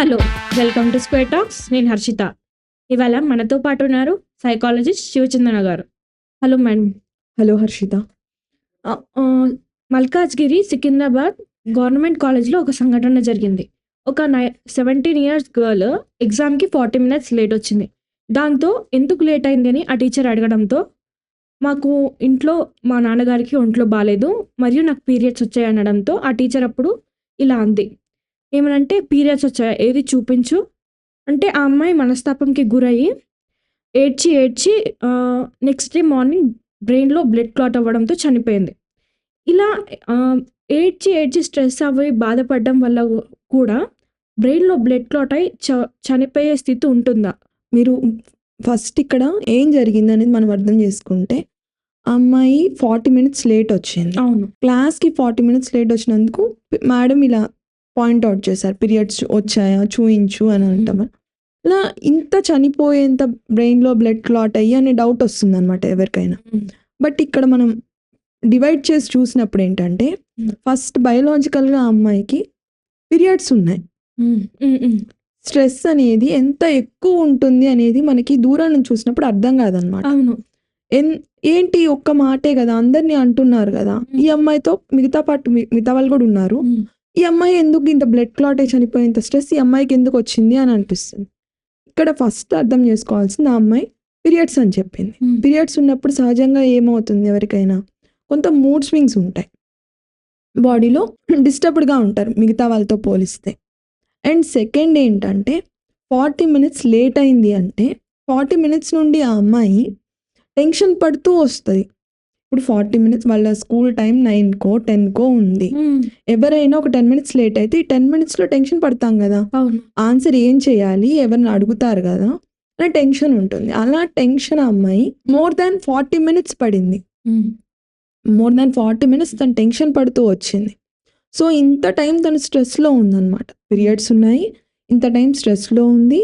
Hello, welcome to square talks. నేను హర్షిత. ఇవాళ మనతో పాటు ఉన్నారు psychologist Shivachandana garu. Hello madam. Hello Harshitha. Malkajgiri Secunderabad government కాలేజ్లో ఒక సంఘటన జరిగింది. ఒక 17 years గర్ల్ ఎగ్జామ్కి 40 minutes లేట్ వచ్చింది. దాంతో ఎందుకు లేట్ అయింది అని ఆ టీచర్ అడగడంతో, మాకు ఇంట్లో మా నాన్నగారికి ఒంట్లో బాగాలేదు మరియు నాకు పీరియడ్స్ వచ్చాయి అనడంతో ఆ టీచర్ అప్పుడు ఇలా అంది, ఏమనంటే పీరియడ్స్ వచ్చాయా ఏది చూపించు అంటే, ఆ అమ్మాయి మనస్తాపంకి గురయ్యి ఏడ్చి నెక్స్ట్ డే మార్నింగ్ బ్రెయిన్లో బ్లడ్ క్లాట్ అవ్వడంతో చనిపోయింది. ఇలా ఏడ్చి స్ట్రెస్ అవ్వి బాధపడడం వల్ల కూడా బ్రెయిన్లో బ్లడ్ క్లాట్ అయి చనిపోయే స్థితి ఉంటుందా? మీరు ఫస్ట్ ఇక్కడ ఏం జరిగింది అనేది మనం అర్థం చేసుకుంటే, ఆ అమ్మాయి 40 minutes లేట్ వచ్చింది. అవును. క్లాస్కి 40 minutes లేట్ వచ్చినందుకు మేడం ఇలా పాయింట్అవుట్ చేశారు, పీరియడ్స్ వచ్చాయా చూయించు అని అంటాం. ఇలా ఇంత చనిపోయేంత బ్రెయిన్లో బ్లడ్ క్లాట్ అయ్యి అనే డౌట్ వస్తుంది అనమాట ఎవరికైనా. బట్ ఇక్కడ మనం డివైడ్ చేసి చూసినప్పుడు ఏంటంటే, ఫస్ట్ బయోలాజికల్గా ఆ అమ్మాయికి పీరియడ్స్ ఉన్నాయి. స్ట్రెస్ అనేది ఎంత ఎక్కువ ఉంటుంది అనేది మనకి దూరం నుంచి చూసినప్పుడు అర్థం కాదనమాట. అవును. ఏంటి ఒక్క మాటే కదా, అందరినీ అంటున్నారు కదా, ఈ అమ్మాయితో మిగతా వాళ్ళు కూడా ఉన్నారు, ఈ అమ్మాయి ఎందుకు ఇంత బ్లడ్ క్లాట్ అయి చనిపోయేంత స్ట్రెస్ ఈ అమ్మాయికి ఎందుకు వచ్చింది అని అనిపిస్తుంది. ఇక్కడ ఫస్ట్ అర్థం చేసుకోవాల్సింది, ఆ అమ్మాయి పీరియడ్స్ అని చెప్పింది. పీరియడ్స్ ఉన్నప్పుడు సహజంగా ఏమవుతుంది, ఎవరికైనా కొంత మూడ్ స్వింగ్స్ ఉంటాయి, బాడీలో డిస్టర్బ్డ్గా ఉంటారు మిగతా వాళ్ళతో పోలిస్తే. అండ్ సెకండ్ ఏంటంటే, 40 minutes లేట్ అయింది అంటే 40 minutes నుండి ఆ అమ్మాయి టెన్షన్ పడుతూ వస్తుంది. ఇప్పుడు 40 minutes వాళ్ళ స్కూల్ టైం 9కో 10కో ఉంది. ఎవరైనా ఒక 10 minutes లేట్ అయితే ఈ 10 minutesలో టెన్షన్ పడతాం కదా, ఆన్సర్ ఏం చేయాలి, ఎవరిని అడుగుతారు కదా అనే టెన్షన్ ఉంటుంది. అలా టెన్షన్ ఆ అమ్మాయి more than 40 minutes పడింది. more than 40 minutes తను టెన్షన్ పడుతూ వచ్చింది. సో ఇంత టైం తను స్ట్రెస్లో ఉందన్నమాట. పీరియడ్స్ ఉన్నాయి, ఇంత టైం స్ట్రెస్లో ఉంది.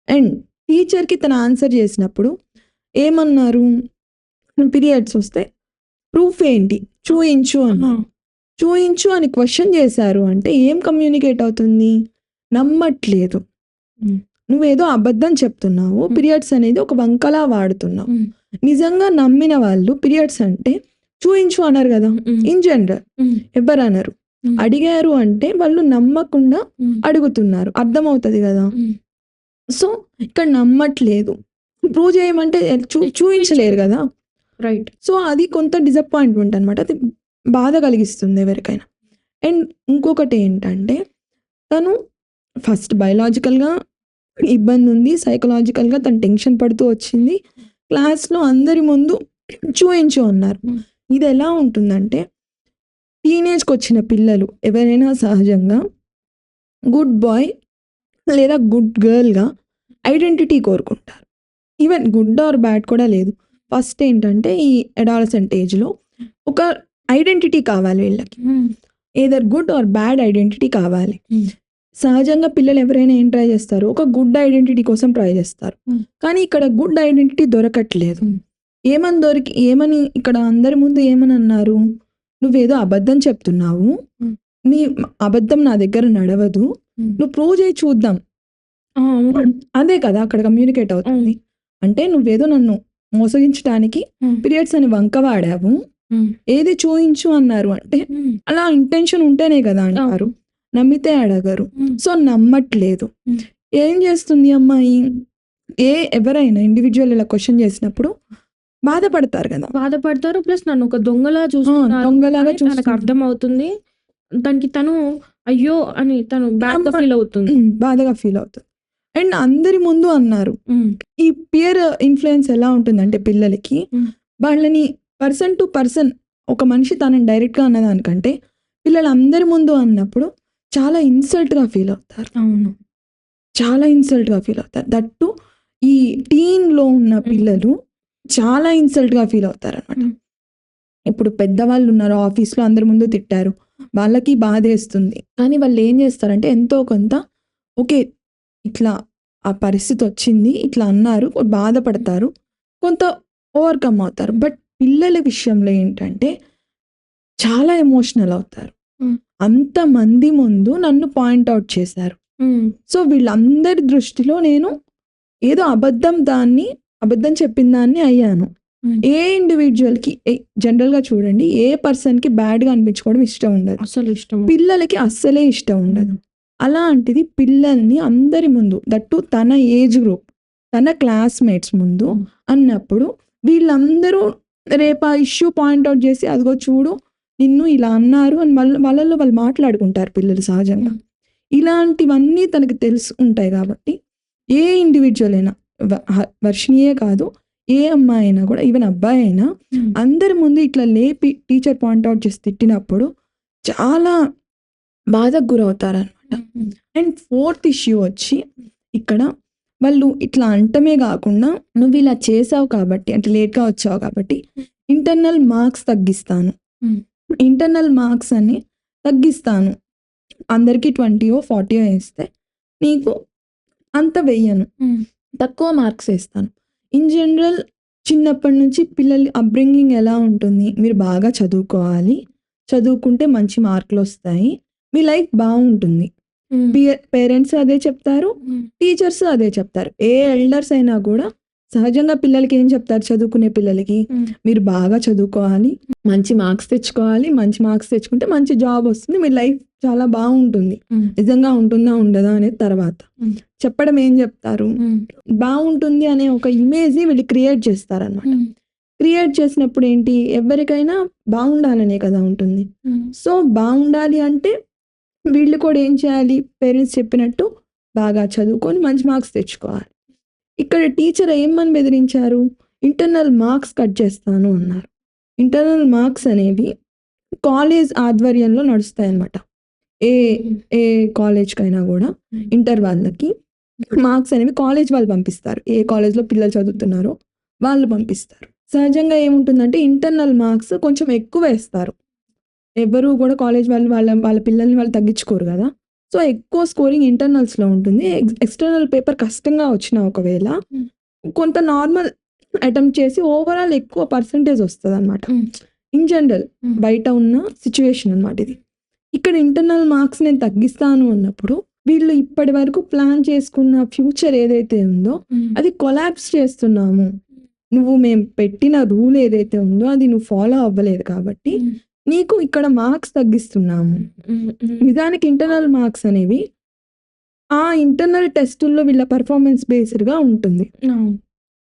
అండ్ టీచర్కి తను ఆన్సర్ చేసినప్పుడు ఏమన్నారు, పీరియడ్స్ వస్తే ప్రూఫ్ ఏంటి చూయించు అన్నారు. చూయించు అని క్వశ్చన్ చేశారు అంటే ఏం కమ్యూనికేట్ అవుతుంది, నమ్మట్లేదు, నువ్వేదో అబద్ధం చెప్తున్నావు, పీరియడ్స్ అనేది ఒక వంకలా వాడుతున్నావు. నిజంగా నమ్మిన వాళ్ళు పీరియడ్స్ అంటే చూయించు అన్నారు కదా, ఇన్ జనరల్ ఎవరు అన్నారు, అడిగారు అంటే వాళ్ళు నమ్మకుండా అడుగుతున్నారు, అర్థమవుతుంది కదా. సో ఇక్కడ నమ్మట్లేదు, ప్రూవ్ చేయమంటే చూయించలేరు కదా, రైట్. సో అది కొంత డిసప్పాయింట్మెంట్ అనమాట, అది బాధ కలిగిస్తుంది ఎవరికైనా. అండ్ ఇంకొకటి ఏంటంటే, తను ఫస్ట్ బయోలాజికల్గా ఇబ్బంది ఉంది, సైకలాజికల్గా తను టెన్షన్ పడుతూ వచ్చింది, క్లాస్లో అందరి ముందు చూయించు అన్నారు. ఇది ఎలా ఉంటుందంటే, టీనేజ్కి వచ్చిన పిల్లలు ఎవరైనా సహజంగా గుడ్ బాయ్ లేదా గుడ్ గర్ల్గా ఐడెంటిటీ కోరుకుంటారు. ఈవెన్ గుడ్ ఆర్ బ్యాడ్ కూడా లేదు, ఫస్ట్ ఏంటంటే ఈ అడాలసెంట్ ఏజ్లో ఒక ఐడెంటిటీ కావాలి వీళ్ళకి, either good or bad identity కావాలి. సహజంగా పిల్లలు ఎవరైనా ఏం ట్రై చేస్తారు, ఒక గుడ్ ఐడెంటిటీ కోసం ట్రై చేస్తారు. కానీ ఇక్కడ గుడ్ ఐడెంటిటీ దొరకట్లేదు. ఏమని ఇక్కడ అందరి ముందు ఏమని అన్నారు, నువ్వేదో అబద్ధం చెప్తున్నావు, నీ అబద్ధం నా దగ్గర నడవదు, నువ్వు ప్రూవ్ చేయి చూద్దాం, అదే కదా అక్కడ కమ్యూనికేట్ అవుతుంది. అంటే నువ్వేదో నన్ను మోసగించడానికి పీరియడ్స్ అని వంక వాడావు, ఏది చూయించు అన్నారు అంటే అలా ఇంటెన్షన్ ఉంటేనే కదా అంటారు, నమ్మితే అడగరు. సో నమ్మట్లేదు. ఏం చేస్తుంది అమ్మాయి, ఎవరైనా ఇండివిజువల్ ఇలా క్వశ్చన్ చేసినప్పుడు బాధపడతారు కదా, బాధపడతారు. ప్లస్ నన్ను ఒక దొంగలాగా చూస్తున్నారు, అర్థం అవుతుంది, దానికి తను అయ్యో అని తను బాధగా ఫీల్ అవుతుంది. అండ్ అందరి ముందు అన్నారు. ఈ పియర్ ఇన్ఫ్లుయెన్స్ ఎలా ఉంటుందంటే, పిల్లలకి వాళ్ళని పర్సన్ టు పర్సన్, ఒక మనిషి తనని డైరెక్ట్గా అన్నదానికంటే పిల్లలు అందరి ముందు అన్నప్పుడు చాలా ఇన్సల్ట్గా ఫీల్ అవుతారు. అవును, చాలా ఇన్సల్ట్గా ఫీల్ అవుతారు. దట్టు ఈ టీన్లో ఉన్న పిల్లలు చాలా ఇన్సల్ట్గా ఫీల్ అవుతారు అనమాట. ఇప్పుడు పెద్దవాళ్ళు ఉన్నారు, ఆఫీస్లో అందరి ముందు తిట్టారు, వాళ్ళకి బాధ వేస్తుంది. కానీ వాళ్ళు ఏం చేస్తారంటే ఎంతో కొంత ఓకే ఇట్లా ఆ పరిస్థితి వచ్చింది, ఇట్లా అన్నారు, బాధపడతారు, కొంత ఓవర్కమ్ అవుతారు. బట్ పిల్లల విషయంలో ఏంటంటే చాలా ఎమోషనల్ అవుతారు. అంతమంది ముందు నన్ను పాయింట్అవుట్ చేశారు, సో వీళ్ళందరి దృష్టిలో నేను ఏదో అబద్ధం చెప్పిన దాన్ని అయ్యాను. ఏ ఇండివిజువల్కి జనరల్గా చూడండి, ఏ పర్సన్కి బ్యాడ్గా అనిపించుకోవడం ఇష్టం ఉండదు, అసలు ఇష్టం. పిల్లలకి అస్సలే ఇష్టం ఉండదు. అలాంటిది పిల్లల్ని అందరి ముందు, దట్టు తన ఏజ్ గ్రూప్, తన క్లాస్మేట్స్ ముందు అన్నప్పుడు వీళ్ళందరూ రేపు ఆ ఇష్యూ పాయింట్అవుట్ చేసి అదిగో చూడు నిన్ను ఇలా అన్నారు అని వాళ్ళల్లో వాళ్ళు మాట్లాడుకుంటారు పిల్లలు సహజంగా. ఇలాంటివన్నీ తనకి తెలుసు ఉంటాయి కాబట్టి ఏ ఇండివిజువల్ అయినా, వర్షిణియే కాదు ఏ అమ్మాయి అయినా కూడా, ఈవెన్ అబ్బాయి అయినా అందరి ముందు ఇట్లా లేపి టీచర్ పాయింట్అవుట్ చేసి తిట్టినప్పుడు చాలా బాధకు గురవుతారనమాట. అండ్ ఫోర్త్ ఇష్యూ వచ్చి ఇక్కడ వాళ్ళు ఇట్లా అంటమే కాకుండా నువ్వు ఇలా చేసావు కాబట్టి, అంటే లేట్గా వచ్చావు కాబట్టి ఇంటర్నల్ మార్క్స్ తగ్గిస్తాను, ఇంటర్నల్ మార్క్స్ అని తగ్గిస్తాను, అందరికీ 20 40 వేస్తే నీకు అంత వెయ్యను, తక్కువ మార్క్స్ వేస్తాను. ఇన్ జనరల్ చిన్నప్పటి నుంచి పిల్లల అప్బ్రింగింగ్ ఎలా ఉంటుంది, మీరు బాగా చదువుకోవాలి, చదువుకుంటే మంచి మార్కులు వస్తాయి, మీ లైఫ్ బాగుంటుంది, పేరెంట్స్ అదే చెప్తారు, టీచర్స్ అదే చెప్తారు. ఏ ఎల్డర్స్ అయినా కూడా సహజంగా పిల్లలకి ఏం చెప్తారు, చదువుకునే పిల్లలకి మీరు బాగా చదువుకోవాలి, మంచి మార్క్స్ తెచ్చుకోవాలి, మంచి మార్క్స్ తెచ్చుకుంటే మంచి జాబ్ వస్తుంది, మీ లైఫ్ చాలా బాగుంటుంది. నిజంగా ఉంటుందా ఉండదా అనేది తర్వాత చెప్పడం ఏం చెప్తారు, బాగుంటుంది అనే ఒక ఇమేజ్ వీళ్ళు క్రియేట్ చేస్తారనమాట. క్రియేట్ చేసినప్పుడు ఏంటి, ఎవరికైనా బాగుండాలనే కదా ఉంటుంది. సో బాగుండాలి అంటే వీళ్ళు కూడా ఏం చేయాలి, పేరెంట్స్ చెప్పినట్టు బాగా చదువుకొని మంచి మార్క్స్ తెచ్చుకోవాలి. ఇక్కడ టీచర్ ఏమని బెదిరించారు, ఇంటర్నల్ మార్క్స్ కట్ చేస్తాను అన్నారు. ఇంటర్నల్ మార్క్స్ అనేవి కాలేజ్ ఆధ్వర్యంలో నడుస్తాయి అన్నమాట. ఏ కాలేజ్కైనా కూడా ఇంటర్ వాళ్ళకి మార్క్స్ అనేవి కాలేజ్ వాళ్ళు పంపిస్తారు, ఏ కాలేజ్లో పిల్లలు చదువుతున్నారో వాళ్ళు పంపిస్తారు. సహజంగా ఏముంటుందంటే ఇంటర్నల్ మార్క్స్ కొంచెం ఎక్కువ వేస్తారు, ఎవరు కూడా కాలేజ్ వాళ్ళు వాళ్ళ పిల్లల్ని వాళ్ళు తగ్గించుకోరు కదా. సో ఎక్కువ స్కోరింగ్ ఇంటర్నల్స్లో ఉంటుంది. ఎక్స్టర్నల్ పేపర్ కష్టంగా వచ్చినా ఒకవేళ కొంత నార్మల్ అటెంప్ట్ చేసి ఓవరాల్ ఎక్కువ పర్సంటేజ్ వస్తుంది అనమాట. ఇన్ జనరల్ బయట ఉన్న సిచ్యువేషన్ అనమాట ఇది. ఇక్కడ ఇంటర్నల్ మార్క్స్ నేను తగ్గిస్తాను అన్నప్పుడు వీళ్ళు ఇప్పటి వరకు ప్లాన్ చేసుకున్న ఫ్యూచర్ ఏదైతే ఉందో అది కొలాప్స్ చేస్తున్నాము, నువ్వు మేము పెట్టిన రూల్ ఏదైతే ఉందో అది నువ్వు ఫాలో అవ్వలేదు కాబట్టి నీకు ఇక్కడ మార్క్స్ తగ్గిస్తున్నాము. నిజానికి ఇంటర్నల్ మార్క్స్ అనేవి ఆ ఇంటర్నల్ టెస్టుల్లో వీళ్ళ పర్ఫార్మెన్స్ బేస్డ్గా ఉంటుంది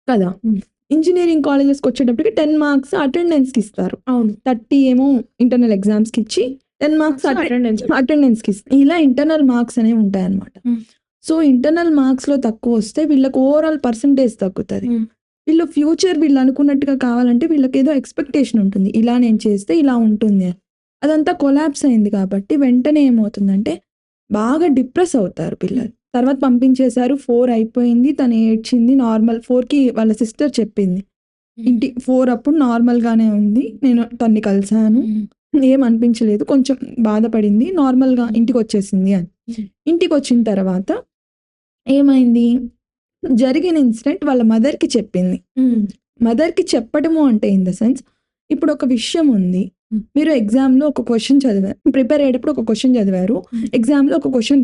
కదా. ఇంజనీరింగ్ కాలేజెస్కి వచ్చేటప్పటికి 10 మార్క్స్ అటెండెన్స్కి ఇస్తారు, 30 ఏమో ఇంటర్నల్ ఎగ్జామ్స్కి ఇచ్చి 10 మార్క్స్ అటెండెన్స్కి ఇస్తారు. ఇలా ఇంటర్నల్ మార్క్స్ అనేవి ఉంటాయి అన్నమాట. సో ఇంటర్నల్ మార్క్స్లో తక్కువ వస్తే వీళ్ళకి ఓవరాల్ పర్సంటేజ్ తగ్గుతుంది. వీళ్ళు ఫ్యూచర్ వీళ్ళు అనుకున్నట్టుగా కావాలంటే వీళ్ళకి ఏదో ఎక్స్పెక్టేషన్ ఉంటుంది, ఇలా నేను చేస్తే ఇలా ఉంటుంది, అదంతా కొలాప్స్ అయింది కాబట్టి వెంటనే ఏమవుతుందంటే బాగా డిప్రెస్ అవుతారు పిల్లలు. తర్వాత పంపించేశారు, 4 అయిపోయింది, తను ఏడ్చింది, నార్మల్ 4కి వాళ్ళ సిస్టర్ చెప్పింది, 4 అప్పుడు నార్మల్గానే ఉంది, నేను తన్ని కలిసాను, ఏం అనిపించలేదు, కొంచెం బాధపడింది, నార్మల్గా ఇంటికి వచ్చేసింది అని. ఇంటికి వచ్చిన తర్వాత ఏమైంది, జరిగిన ఇన్సిడెంట్ వాళ్ళ మదర్కి చెప్పింది. మదర్కి చెప్పడము అంటే ఇన్ ద సెన్స్, ఇప్పుడు ఒక విషయం ఉంది, మీరు ఎగ్జామ్లో ఒక క్వశ్చన్ చదివారు, ప్రిపేర్ అయ్యేటప్పుడు ఒక క్వశ్చన్ చదివారు, ఎగ్జామ్లో ఒక క్వశ్చన్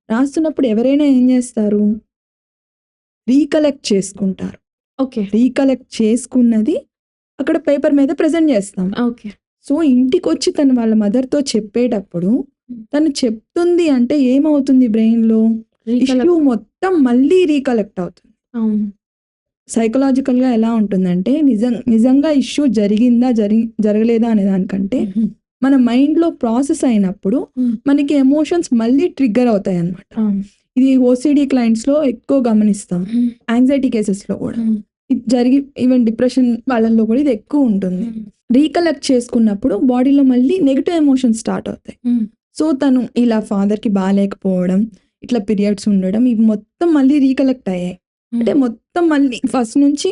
రాస్తున్నప్పుడు ఎవరైనా ఏం చేస్తారు, రీకలెక్ట్ చేసుకుంటారు. రీకలెక్ట్ చేసుకున్నది అక్కడ పేపర్ మీద ప్రజెంట్ చేస్తాం. సో ఇంటికి వచ్చి తను వాళ్ళ మదర్తో చెప్పేటప్పుడు తను చెప్తుంది అంటే ఏమవుతుంది, బ్రెయిన్లో ఇష్యూ మొత్తం మళ్ళీ రీకలెక్ట్ అవుతుంది. సైకలాజికల్గా ఎలా ఉంటుందంటే నిజంగా ఇష్యూ జరిగిందా జరగలేదా అనే దానికంటే మన మైండ్లో ప్రాసెస్ అయినప్పుడు మనకి ఎమోషన్స్ మళ్ళీ ట్రిగ్గర్ అవుతాయి అన్నమాట. ఇది ఓసిడి క్లయింట్స్లో ఎక్కువ గమనిస్తాం, యాంగ్జైటీ కేసెస్లో కూడా ఇది ఈవెన్ డిప్రెషన్ వాళ్ళల్లో కూడా ఇది ఎక్కువ ఉంటుంది. రీకలెక్ట్ చేసుకున్నప్పుడు బాడీలో మళ్ళీ నెగిటివ్ ఎమోషన్స్ స్టార్ట్ అవుతాయి. సో తను ఇలా ఫాదర్కి బాగాలేకపోవడం, ఇట్లా పీరియడ్స్ ఉండడం, ఇవి మొత్తం మళ్ళీ రీకలెక్ట్ అయ్యాయి. అంటే మొత్తం మళ్ళీ ఫస్ట్ నుంచి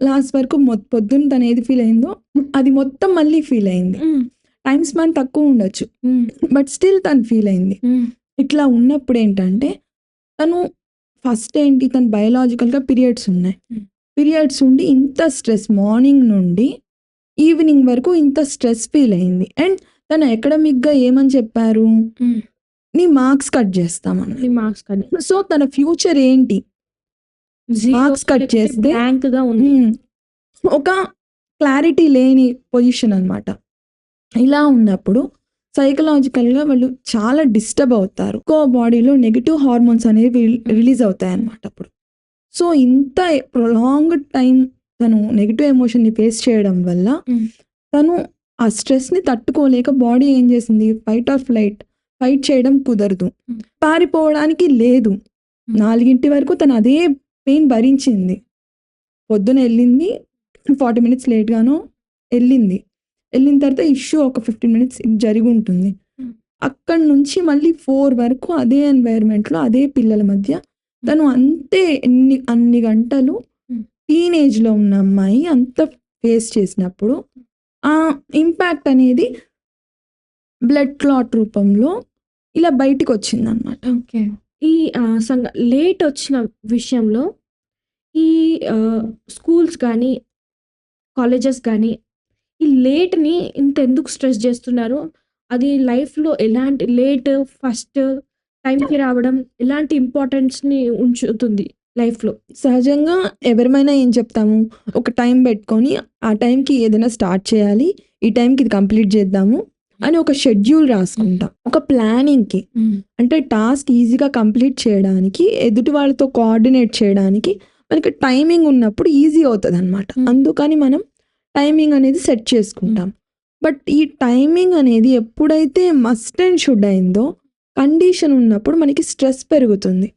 లాస్ట్ వరకు పొద్దున్న తను ఏది ఫీల్ అయిందో అది మొత్తం మళ్ళీ ఫీల్ అయింది. టైం స్పాన్ తక్కువ ఉండొచ్చు, బట్ స్టిల్ తను ఫీల్ అయింది. ఇట్లా ఉన్నప్పుడు ఏంటంటే తను ఫస్ట్ ఏంటి, తను బయోలాజికల్గా పీరియడ్స్ ఉన్నాయి, పీరియడ్స్ ఉండి ఇంత స్ట్రెస్, మార్నింగ్ నుండి ఈవినింగ్ వరకు ఇంత స్ట్రెస్ ఫీల్ అయింది. అండ్ తను అకాడమిక్గా ఏమని చెప్పారు, నీ మార్క్స్ కట్ చేస్తామని. నీ మార్క్స్ కానీ సో తన ఫ్యూచర్ ఏంటి? మార్క్స్ కట్ చేస్తే బ్లాంక్ గా ఉంది. ఒక క్లారిటీ లేని పొజిషన్ అన్నమాట. ఇలా ఉన్నప్పుడు సైకలాజికల్గా వాళ్ళు చాలా డిస్టర్బ్ అవుతారు. బాడీలో నెగిటివ్ హార్మోన్స్ అనేవి రిలీజ్ అవుతాయి అన్నమాట అప్పుడు. సో ఇంత ప్రొలాంగ్డ్ టైం తను నెగిటివ్ ఎమోషన్ని ఫేస్ చేయడం వల్ల తను ఆ స్ట్రెస్ని తట్టుకోలేక బాడీ ఏం చేసింది, ఫైట్ ఆర్ ఫ్లైట్, ఫైట్ చేయడం కుదరదు, పారిపోవడానికి లేదు. 4 వరకు తను అదే పెయిన్ భరించింది. పొద్దున వెళ్ళింది, 40 మినిట్స్ లేట్గాను వెళ్ళింది. వెళ్ళిన తర్వాత ఇష్యూ ఒక 15 మినిట్స్ జరిగి ఉంటుంది. అక్కడి నుంచి మళ్ళీ 4 వరకు అదే ఎన్వైర్న్మెంట్లో అదే పిల్లల మధ్య తను అంతే అన్ని గంటలు టీనేజ్లో ఉన్న అమ్మాయి అంత ఫేస్ చేసినప్పుడు ఆ ఇంపాక్ట్ అనేది బ్లడ్ క్లాట్ రూపంలో ఇలా బయటికి వచ్చింది అనమాట. ఓకే. ఈ లేట్ వచ్చిన విషయంలో ఈ స్కూల్స్ కానీ కాలేజెస్ కానీ ఈ లేట్ని ఇంత ఎందుకు స్ట్రెస్ చేస్తున్నారు? అది లైఫ్లో ఎలాంటి లేట్ ఫస్ట్ టైంకి రావడం ఎలాంటి ఇంపార్టెన్స్ని ఉంచుతుంది లైఫ్లో? సహజంగా ఎవరిమైనా ఏం చెప్తాము, ఒక టైం పెట్టుకొని ఆ టైంకి ఏదైనా స్టార్ట్ చేయాలి, ఈ టైంకి ఇది కంప్లీట్ చేద్దాము అని ఒక షెడ్యూల్ రాసుకుంటాం. ఒక ప్లానింగ్కి అంటే టాస్క్ ఈజీగా కంప్లీట్ చేయడానికి, ఎదుటి వాళ్ళతో కోఆర్డినేట్ చేయడానికి మనకి టైమింగ్ ఉన్నప్పుడు ఈజీ అవుతుంది అనమాట. అందుకని మనం టైమింగ్ అనేది సెట్ చేసుకుంటాం. బట్ ఈ టైమింగ్ అనేది ఎప్పుడైతే మస్ట్ అండ్ షుడ్ అయిందో కండిషన్ ఉన్నప్పుడు మనకి స్ట్రెస్ పెరుగుతుంది.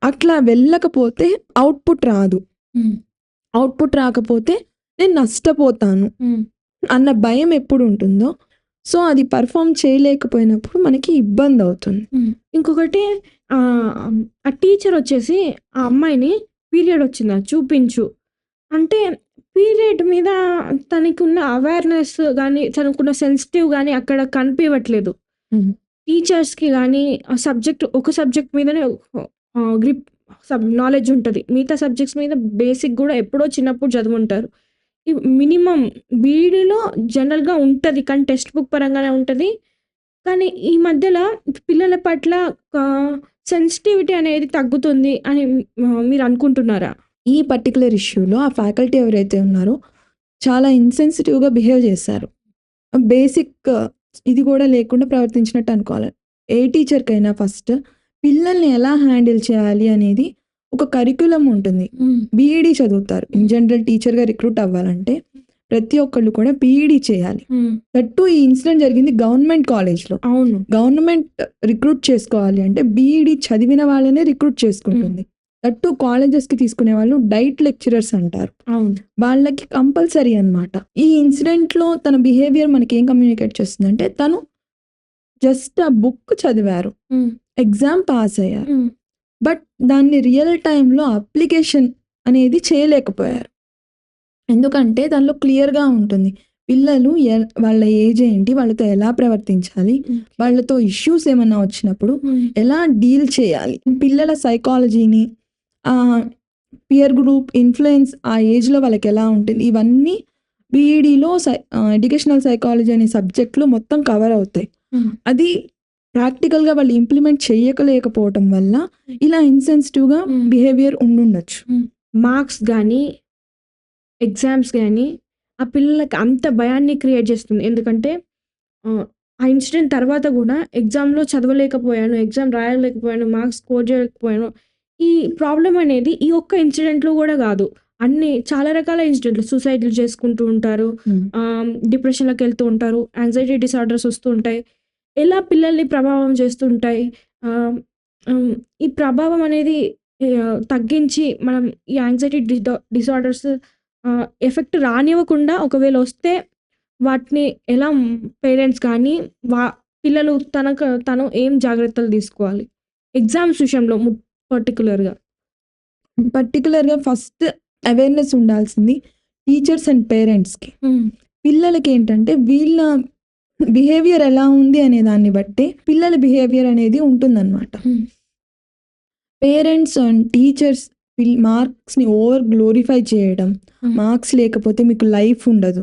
అట్లా వెళ్ళకపోతే అవుట్పుట్ రాదు. అవుట్పుట్ రాకపోతే నేను నష్టపోతాను అన్న భయం ఎప్పుడు ఉంటుందో, సో అది పర్ఫామ్ చేయలేకపోయినప్పుడు మనకి ఇబ్బంది అవుతుంది. ఇంకొకటి ఆ టీచర్ వచ్చేసి ఆ అమ్మాయిని పీరియడ్ వచ్చిందా చూపించు అంటే, పీరియడ్ మీద తనకున్న అవేర్నెస్ కానీ తనకున్న సెన్సిటివ్ కానీ అక్కడ కనిపించట్లేదు. టీచర్స్కి కానీ ఆ ఒక సబ్జెక్ట్ మీదనే గ్రిప్ నాలెడ్జ్ ఉంటుంది. మిగతా సబ్జెక్ట్స్ మీద బేసిక్ కూడా ఎప్పుడో చిన్నప్పుడు చదువుంటారు. మినిమం బీఈడీలో జనరల్గా ఉంటుంది, కానీ టెక్స్ట్ బుక్ పరంగానే ఉంటుంది. కానీ ఈ మధ్యలో పిల్లల పట్ల సెన్సిటివిటీ అనేది తగ్గుతుంది అని మీరు అనుకుంటున్నారా? ఈ పర్టికులర్ ఇష్యూలో ఆ ఫ్యాకల్టీ ఎవరైతే ఉన్నారో చాలా ఇన్సెన్సిటివ్గా బిహేవ్ చేశారు. బేసిక్ ఇది కూడా లేకుండా ప్రవర్తించినట్టు అనుకోవాలి. ఏ టీచర్కైనా ఫస్ట్ పిల్లల్ని ఎలా హ్యాండిల్ చేయాలి అనేది ఒక కరిక్యులం ఉంటుంది. బీఈడీ చదువుతారు. ఇన్ జనరల్ టీచర్గా రిక్రూట్ అవ్వాలంటే ప్రతి ఒక్కళ్ళు కూడా బీఈడీ చేయాలి. దట్టు ఈ ఇన్సిడెంట్ జరిగింది గవర్నమెంట్ కాలేజ్లో. అవును, గవర్నమెంట్ రిక్రూట్ చేసుకోవాలి అంటే బీఈడీ చదివిన వాళ్ళనే రిక్రూట్ చేసుకుంటుంది. దట్టు కాలేజెస్కి తీసుకునే వాళ్ళు డైట్ లెక్చరర్స్ అంటారు. వాళ్ళకి కంపల్సరీ అన్నమాట. ఈ ఇన్సిడెంట్లో తన బిహేవియర్ మనకి ఏం కమ్యూనికేట్ చేస్తుందంటే, తను జస్ట్ ఆ బుక్ చదివారు, ఎగ్జామ్ పాస్ అయ్యారు, బట్ దాన్ని రియల్ టైంలో అప్లికేషన్ అనేది చేయలేకపోయారు. ఎందుకంటే దానిలో క్లియర్గా ఉంటుంది పిల్లలు వాళ్ళ ఏజ్ ఏంటి, వాళ్ళతో ఎలా ప్రవర్తించాలి, వాళ్ళతో ఇష్యూస్ ఏమన్నా వచ్చినప్పుడు ఎలా డీల్ చేయాలి, పిల్లల సైకాలజీని, పియర్ గ్రూప్ ఇన్ఫ్లుయెన్స్ ఆ ఏజ్లో వాళ్ళకి ఎలా ఉంటుంది, ఇవన్నీ బీఈడీలో ఎడ్యుకేషనల్ సైకాలజీ అనే సబ్జెక్ట్లో మొత్తం కవర్ అవుతాయి. అది ప్రాక్టికల్గా వాళ్ళు ఇంప్లిమెంట్ చేయలేకపోవటం వల్ల ఇలా ఇన్సెన్సిటివ్గా బిహేవియర్ ఉండుండొచ్చు. మార్క్స్ కానీ ఎగ్జామ్స్ కానీ ఆ పిల్లలకి అంత భయాన్ని క్రియేట్ చేస్తుంది. ఎందుకంటే ఆ ఇన్సిడెంట్ తర్వాత కూడా ఎగ్జామ్లో చదవలేకపోయాను, ఎగ్జామ్ రాయలేకపోయాను, మార్క్స్ స్కోర్ చేయలేకపోయాను. ఈ ప్రాబ్లం అనేది ఈ ఒక్క ఇన్సిడెంట్లో కూడా కాదు, చాలా రకాల ఇన్సిడెంట్లు, సూసైడ్లు చేసుకుంటూ ఉంటారు, డిప్రెషన్లోకి వెళ్తూ ఉంటారు, యాంగ్జైటీ డిసార్డర్స్ వస్తూ ఉంటాయి. ఎలా పిల్లల్ని ప్రభావం చేస్తుంటాయి. ఈ ప్రభావం అనేది తగ్గించి మనం ఈ యాంగ్జైటీ డిసార్డర్స్ ఎఫెక్ట్ రానివ్వకుండా, ఒకవేళ వస్తే వాటిని ఎలా పేరెంట్స్ కానీ పిల్లలు తను ఏం జాగ్రత్తలు తీసుకోవాలి ఎగ్జామ్స్ విషయంలో పర్టికులర్గా ఫస్ట్ అవేర్నెస్ ఉండాల్సింది టీచర్స్ అండ్ పేరెంట్స్కి. పిల్లలకి ఏంటంటే వీళ్ళ బిహేవియర్ ఎలా ఉంది అనే దాన్ని బట్టి పిల్లల బిహేవియర్ అనేది ఉంటుందన్నమాట. పేరెంట్స్ అండ్ టీచర్స్ మార్క్స్ని ఓవర్ గ్లోరిఫై చేయడం, మార్క్స్ లేకపోతే మీకు లైఫ్ ఉండదు,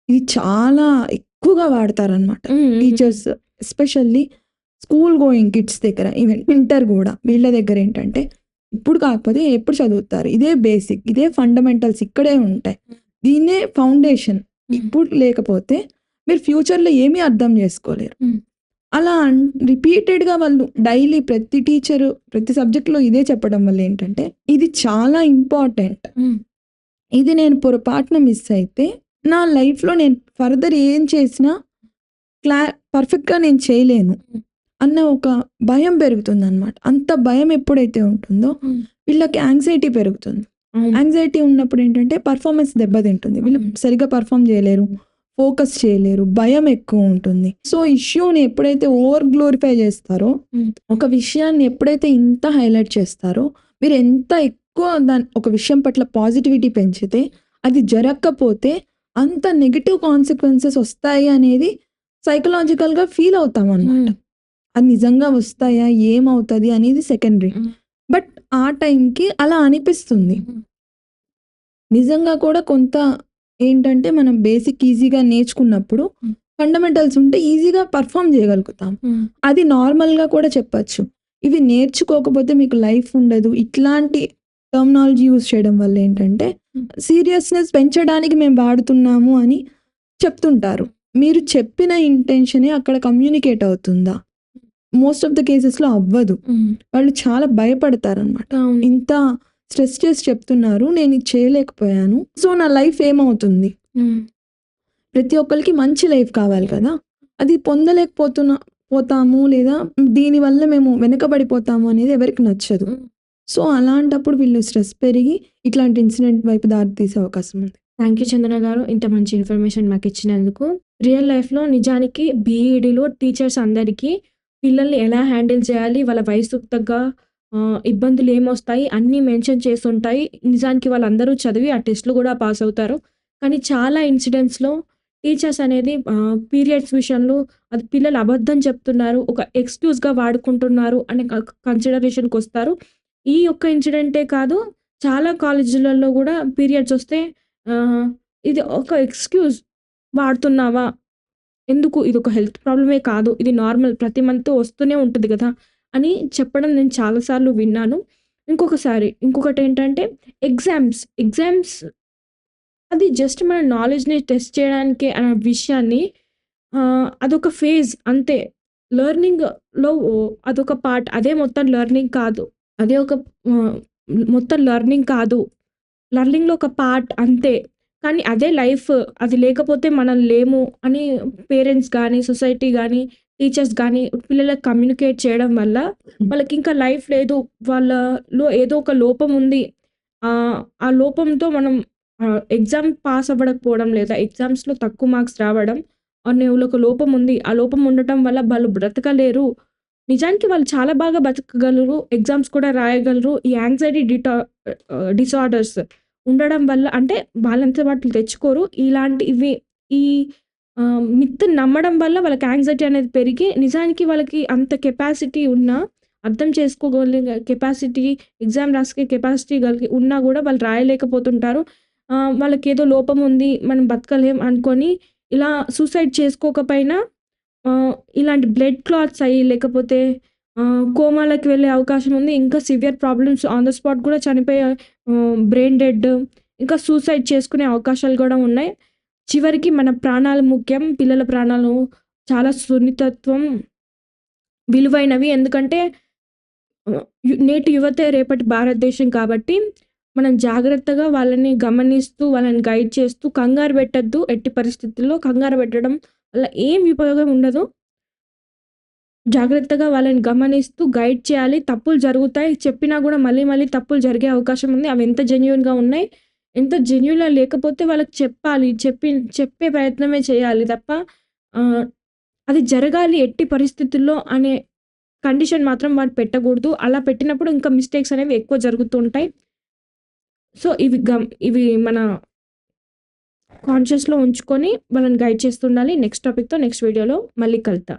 ఇది చాలా ఎక్కువగా వాడతారనమాట teachers. Especially school going kids దగ్గర ఈవెన్ ఇంటర్ కూడా వీళ్ళ దగ్గర ఏంటంటే ఇప్పుడు కాకపోతే ఎప్పుడు చదువుతారు, ఇదే బేసిక్, ఇదే ఫండమెంటల్స్ ఇక్కడే ఉంటాయి, దీన్నే ఫౌండేషన్. ఇప్పుడు లేకపోతే మీరు ఫ్యూచర్లో ఏమీ అర్థం చేసుకోలేరు. అలా రిపీటెడ్గా వాళ్ళు డైలీ ప్రతి టీచరు ప్రతి సబ్జెక్ట్లో ఇదే చెప్పడం వల్ల ఏంటంటే ఇది చాలా ఇంపార్టెంట్. ఇది నేను పొరపాటున మిస్ అయితే నా లైఫ్లో నేను ఫర్దర్ ఏం చేసినా పర్ఫెక్ట్గా నేను చేయలేను అన్న ఒక భయం పెరుగుతుంది అనమాట. అంత భయం ఎప్పుడైతే ఉంటుందో వీళ్ళకి యాంగ్జైటీ పెరుగుతుంది. యాంగ్జైటీ ఉన్నప్పుడు ఏంటంటే పర్ఫార్మెన్స్ దెబ్బతింటుంది, వీళ్ళు సరిగ్గా పర్ఫామ్ చేయలేరు, ఫోకస్ చేయలేరు, భయం ఎక్కువ ఉంటుంది. సో ఇష్యూని ఎప్పుడైతే ఓవర్ గ్లోరిఫై చేస్తారో, ఒక విషయాన్ని ఎప్పుడైతే ఇంత హైలైట్ చేస్తారో, మీరు ఎంత ఎక్కువ ఒక విషయం పట్ల పాజిటివిటీ పెంచితే అది జరగకపోతే అంత నెగిటివ్ కాన్సిక్వెన్సెస్ వస్తాయి అనేది సైకలాజికల్గా ఫీల్ అవుతాం అన్నమాట. అది నిజంగా వస్తాయా ఏమవుతుంది అనేది సెకండరీ, బట్ ఆ టైంకి అలా అనిపిస్తుంది. నిజంగా కూడా కొంత ఏంటంటే మనం బేసిక్ ఈజీగా నేర్చుకున్నప్పుడు ఫండమెంటల్స్ ఉంటే ఈజీగా పర్ఫామ్ చేయగలుగుతాం. అది నార్మల్గా కూడా చెప్పచ్చు. ఇవి నేర్చుకోకపోతే మీకు లైఫ్ ఉండదు, ఇట్లాంటి టర్మినాలజీ యూజ్ చేయడం వల్ల ఏంటంటే సీరియస్నెస్ పెంచడానికి మేము వాడుతున్నాము అని చెప్తుంటారు. మీరు చెప్పిన ఇంటెన్షనే అక్కడ కమ్యూనికేట్ అవుతుందా? మోస్ట్ ఆఫ్ ద కేసెస్లో అవ్వదు. వాళ్ళు చాలా భయపడతారు అనమాట. ఇంత స్ట్రెస్ చేసి చెప్తున్నారు, నేను ఇది చేయలేకపోయాను, సో నా లైఫ్ ఏమవుతుంది? ప్రతి ఒక్కరికి మంచి లైఫ్ కావాలి కదా, అది పోతాము లేదా దీనివల్ల మేము వెనకబడిపోతాము అనేది ఎవరికి నచ్చదు. సో అలాంటప్పుడు వీళ్ళు స్ట్రెస్ పెరిగి ఇట్లాంటి ఇన్సిడెంట్ వైపు దారి తీసే అవకాశం ఉంది. థ్యాంక్ యూ చందన గారు, ఇంత మంచి ఇన్ఫర్మేషన్ మాకు ఇచ్చినందుకు. రియల్ లైఫ్లో నిజానికి బీఈడీలో టీచర్స్ అందరికీ పిల్లల్ని ఎలా హ్యాండిల్ చేయాలి, వాళ్ళ వయసుకు తగ్గ ఇబ్బందులు ఏమొస్తాయి అన్నీ మెన్షన్ చేసి ఉంటాయి. నిజానికి వాళ్ళందరూ చదివి ఆ టెస్ట్లు కూడా పాస్ అవుతారు. కానీ చాలా ఇన్సిడెంట్స్లో టీచర్స్ అనేది పీరియడ్స్ విషయంలో అది పిల్లలు అబద్ధం చెప్తున్నారు, ఒక ఎక్స్క్యూజ్గా వాడుకుంటున్నారు అనే కన్సిడరేషన్కి వస్తారు. ఈ ఒక్క ఇన్సిడెంటే కాదు, చాలా కాలేజీలలో కూడా పీరియడ్స్ వస్తే ఇది ఒక ఎక్స్క్యూజ్ వాడుతున్నావా, ఎందుకు, ఇది ఒక హెల్త్ ప్రాబ్లమే కాదు, ఇది నార్మల్ ప్రతి మంత్ వస్తూనే ఉంటుంది కదా అని చెప్పడం నేను చాలాసార్లు విన్నాను. ఇంకొకటి ఏంటంటే ఎగ్జామ్స్ అది జస్ట్ మన నాలెడ్జ్ని టెస్ట్ చేయడానికి అనే విషయాన్ని అదొక ఫేజ్ అంతే. లెర్నింగ్లో అదొక పార్ట్, అదే మొత్తం లెర్నింగ్ కాదు, అదే ఒక మొత్తం లెర్నింగ్ కాదు, లెర్నింగ్లో ఒక పార్ట్ అంతే. కానీ అదే లైఫ్, అది లేకపోతే మనం లేము అని పేరెంట్స్ కానీ సొసైటీ కానీ టీచర్స్ కానీ పిల్లలకు కమ్యూనికేట్ చేయడం వల్ల వాళ్ళకి ఇంకా లైఫ్ లేదు, వాళ్ళలో ఏదో ఒక లోపం ఉంది, ఆ లోపంతో మనం ఎగ్జామ్ పాస్ అవ్వకపోవడం లేదా ఎగ్జామ్స్లో తక్కువ మార్క్స్ రావడం అనే ఒక లోపం ఉంది, ఆ లోపం ఉండటం వల్ల వాళ్ళు బ్రతకలేరు. నిజానికి వాళ్ళు చాలా బాగా బతకగలరు, ఎగ్జామ్స్ కూడా రాయగలరు. ఈ యాంగ్జైటీ డిసార్డర్స్ ఉండడం వల్ల అంటే వాళ్ళంతా వాటిని తెచ్చుకోరు, ఇలాంటివి ఈ మిత్ నమ్మడం వల్ల వాళ్ళకి యాంగ్జైటీ అనేది పెరిగి నిజానికి వాళ్ళకి అంత కెపాసిటీ ఉన్నా, అర్థం చేసుకోగలిగే కెపాసిటీ, ఎగ్జామ్ రాసే కెపాసిటీ కలిగి ఉన్నా కూడా వాళ్ళు రాయలేకపోతుంటారు. వాళ్ళకి ఏదో లోపం ఉంది, మనం బతకలేం అనుకొని ఇలా సూసైడ్ చేసుకోకపోయినా ఇలాంటి బ్లడ్ క్లాట్స్ అయ్యి లేకపోతే కోమాలకి వెళ్ళే అవకాశం ఉంది. ఇంకా severe problems on the spot కూడా చనిపోయే బ్రెయిన్ డెడ్, ఇంకా సూసైడ్ చేసుకునే అవకాశాలు కూడా ఉన్నాయి. చివరికి మన ప్రాణాలు ముఖ్యం, పిల్లల ప్రాణాలు చాలా సున్నితత్వం విలువైనవి. ఎందుకంటే నేటి యువతే రేపటి భారతదేశం కాబట్టి మనం జాగ్రత్తగా వాళ్ళని గమనిస్తూ వాళ్ళని గైడ్ చేస్తూ కంగారు పెట్టద్దు. ఎట్టి పరిస్థితుల్లో కంగారు పెట్టడం వల్ల ఏం ఉపయోగం ఉండదు. జాగ్రత్తగా వాళ్ళని గమనిస్తూ గైడ్ చేయాలి. తప్పులు జరుగుతాయి, చెప్పినా కూడా మళ్ళీ తప్పులు జరిగే అవకాశం ఉంది. అవి ఎంత జెన్యూన్గా ఉన్నాయి, ఎంత జెన్యూన్గా లేకపోతే వాళ్ళకి చెప్పాలి, చెప్పే ప్రయత్నమే చేయాలి తప్ప అది జరగాలి ఎట్టి పరిస్థితుల్లో అనే కండిషన్ మాత్రం వాళ్ళు పెట్టకూడదు. అలా పెట్టినప్పుడు ఇంకా మిస్టేక్స్ అనేవి ఎక్కువ జరుగుతూ ఉంటాయి. సో ఇవి మన కాన్షియస్లో ఉంచుకొని వాళ్ళని గైడ్ చేస్తుండాలి. నెక్స్ట్ టాపిక్తో నెక్స్ట్ వీడియోలో మళ్ళీ కలుద్దాం.